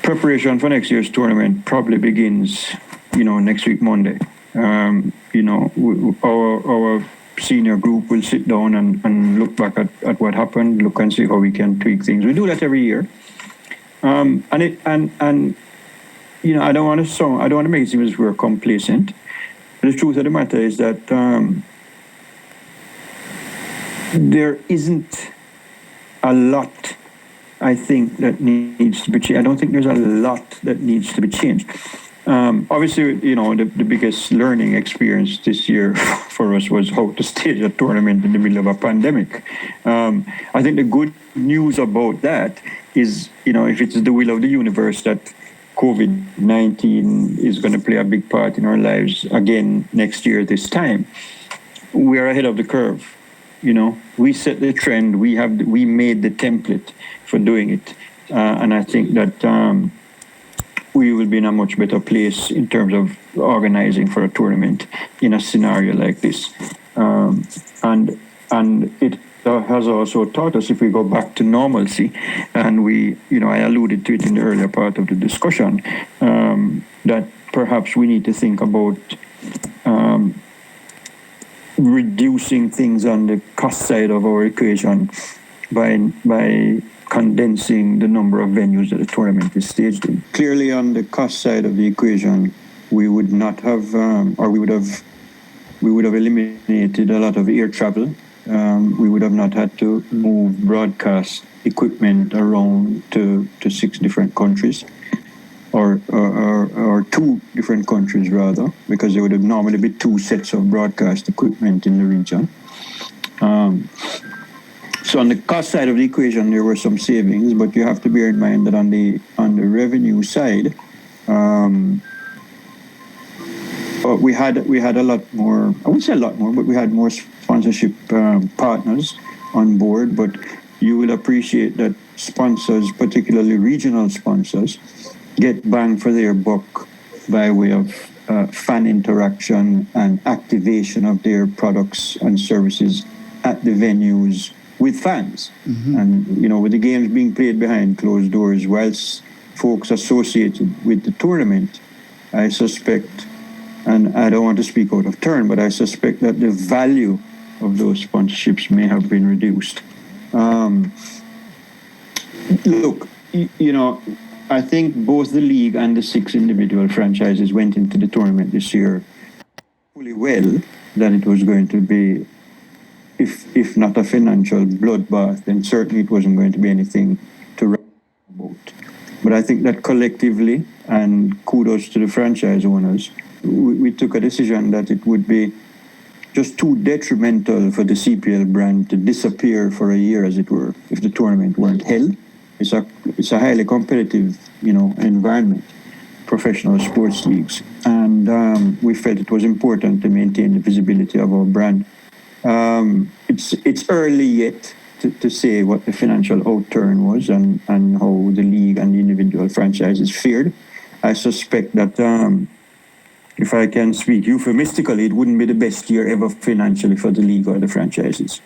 preparation for next year's tournament probably begins, next week, Monday. Our senior group will sit down and look back at what happened, look and see how we can tweak things. We do that every year. I don't want to make it seem as we're complacent. The truth of the matter is that there isn't a lot, I think, that needs to be changed. I don't think there's a lot that needs to be changed. Obviously, the biggest learning experience this year for us was how to stage a tournament in the middle of a pandemic. I think the good news about that is, if it's the will of the universe that COVID-19 is going to play a big part in our lives again next year this time, we are ahead of the curve. We set the trend. We made the template for doing it, and I think that we will be in a much better place in terms of organizing for a tournament in a scenario like this. And it has also taught us, if we go back to normalcy, and I alluded to it in the earlier part of the discussion, that perhaps we need to think about reducing things on the cost side of our equation by condensing the number of venues that the tournament is staged in. Clearly, on the cost side of the equation, we would not have, we would have eliminated a lot of air travel. We would have not had to move broadcast equipment around to 6 different countries, or 2 different countries rather, because there would have normally be 2 sets of broadcast equipment in the region. So on the cost side of the equation, there were some savings, but you have to bear in mind that on the revenue side, we had a lot more. I wouldn't say a lot more, but we had more sponsorship partners on board. But you will appreciate that sponsors, particularly regional sponsors, get bang for their buck by way of fan interaction and activation of their products and services at the venues with fans. Mm-hmm. And, with the games being played behind closed doors, whilst folks associated with the tournament, I suspect, and I don't want to speak out of turn, but I suspect that the value of those sponsorships may have been reduced. Look, I think both the league and the 6 individual franchises went into the tournament this year fully well that it was going to be, if not a financial bloodbath, then certainly it wasn't going to be anything to write about. But I think that collectively, and kudos to the franchise owners, we took a decision that it would be just too detrimental for the CPL brand to disappear for a year, as it were, if the tournament weren't held. It's a highly competitive, environment, professional sports leagues, and we felt it was important to maintain the visibility of our brand. It's early yet to say what the financial outturn was and how the league and the individual franchises fared. I suspect that, if I can speak euphemistically, it wouldn't be the best year ever financially for the league or the franchises.